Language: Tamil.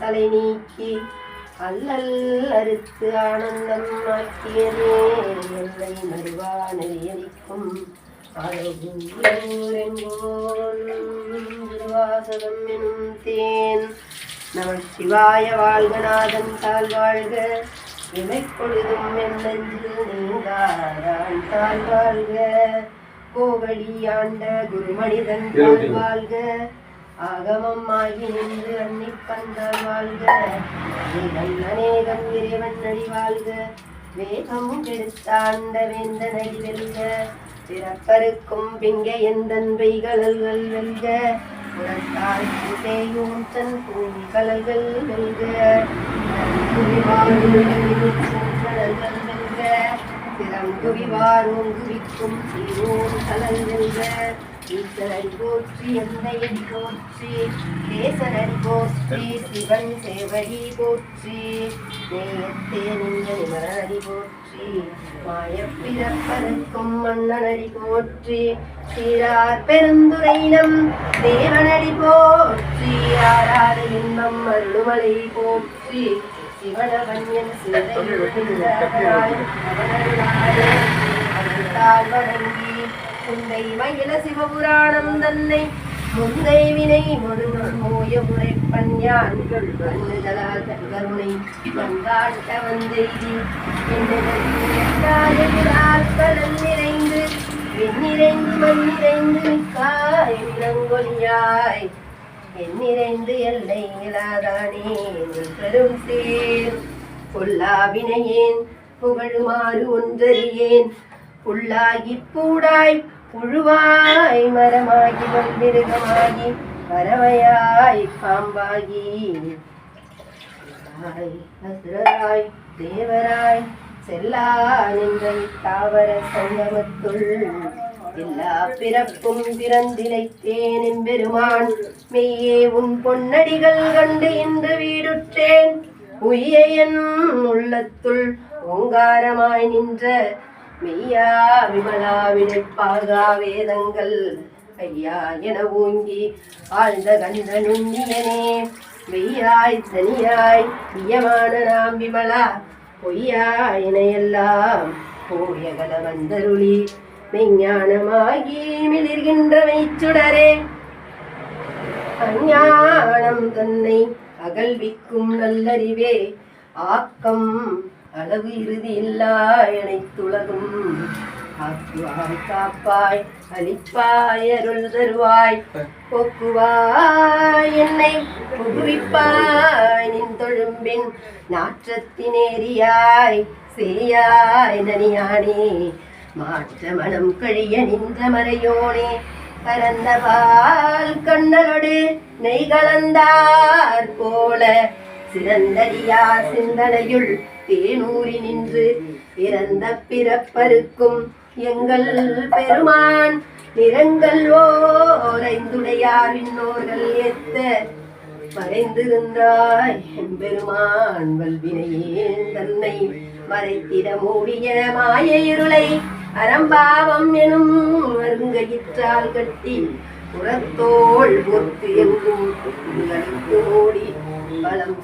தலை நீக்கி அல்லல் அறுத்து ஆனந்தம் ஆக்கியதே எல்லை மறுவா நெறியடிக்கும் திருவாசகம் எனும் தேன். நம சிவாய வாழ்க நாதன் தாழ் வாழ்க இமைப்பொழுதும் என் நெஞ்சில் நீங்காதான் தாழ் வாழ்க கோவழி ஆண்ட குருமனிதன் தாழ் வாழ்க ஆகமம் ஆகி நின்று அன்னிப்பந்தால் வாழ்க அநேகம் இறைவன் நடி வாழ்க வேகம் கெடுத்தாண்ட வேந்த நடி வெல்க பிறப்பருக்கும் பிங்க எந்தன் வெய்களல்கள் வெல்க புறத்தால் பூசேயூற்றன் பூங்கலல்கள் வெல்க வெல்க திறங்குவிவாரும் குவிக்கும் சீரோன் கலல் வெல்க ஈசனடி போற்றி எந்தையடி போற்றி தேசனடி போற்றி சிவன் சேவடி போற்றி நேயத்தே நின்ற நிமலனடி போற்றி மாயப்பிறப்பதற்கும் மன்னனடி போற்றி சீரார் பெருந்துரையினம் தேவனடி போற்றி ஆராத இன்பம் அருளுமலை போற்றி சிவனவன்யன் சிந்தையுள்ளாய் அவனருளாய் வணங்கி உன்னை மயில சிவபுராணம் தன்னை முந்தை வினை முழுதும் மோய முறைப்பன் யான் கண்ணுதலால் கருணை பங்காட்ட வந்தெய்தி கடல் நிறைந்து வெண்ணிறைந்து மண்ணிறைந்து மிக்காய் விலங்கொழியாய் எண்ணிறைந்து எல்லை இலாதானே பெரும் சேர் பொல்லாவினையேன் புகழுமாறு ஒன்றறியேன் புல்லாகி பூடாய் புழுவாய் மரமாகி வந்திருகமாகி பறவையாய் பாம்பாகி அசுரராய் தேவராய் செல்லா நின்ற தாவர சங்கமத்துள் எல்லா பிறப்பும் பிறந்திலைத்தேன் எம்பெருமான் மெய்யே உன் பொன்னடிகள் கண்டு இன்று வீடுற்றேன் உய்ய என் உள்ளத்துள் ஓங்காரமாய் நின்ற மெய்யா விமலா விடைப்பாகா வேதங்கள் ஐயா என ஓங்கி ஆழ்ந்த கந்த நுண்ணியனே மெய்யாய் தனியாய் பியமான நாம் விமலா பொய்யா எனையெல்லாம் போயகல வந்தருளி மெஞ்ஞானமாகி மிளிர்கின்ற மெய்ச்சுடரே அஞ்ஞானம் தன்னை அகல்விக்கும் நல்லறிவே ஆக்கம் அளவு இறுதி இல்லா அனைத்துலகும் ஆக்குவாய் காப்பாய் அளிப்பாய் அருள் தருவாய் போக்குவாய் என்னை புகுவிப்பாய் நின் தொழும்பின் நாற்றத்தினேரியாய் சேயாய் நனியானே மாற்ற மனம் கழிய நின்ற மறையோனே கலந்த பால் கண்ணலோடு நெய் கலந்தார் போல சிறந்தடியா சிந்தனையுள் தேனூரி நின்று பிறந்த பிறப்பருக்கும் எங்கள் பெருமான் நிறங்கள் ஓரைந்துடையார் விண்ணோர்கள் ஏத்த மறைந்திருந்தாய் எம்பெருமான் வல்வினையேன் தன்னை மறைத்திட மூடிய மாய இருளை அறம்பாவம் எனும் அருங்கயிற்றால் கட்டி புறத்தோள் பொத்து எங்கும் உங்களுக்கு மூடி பலம்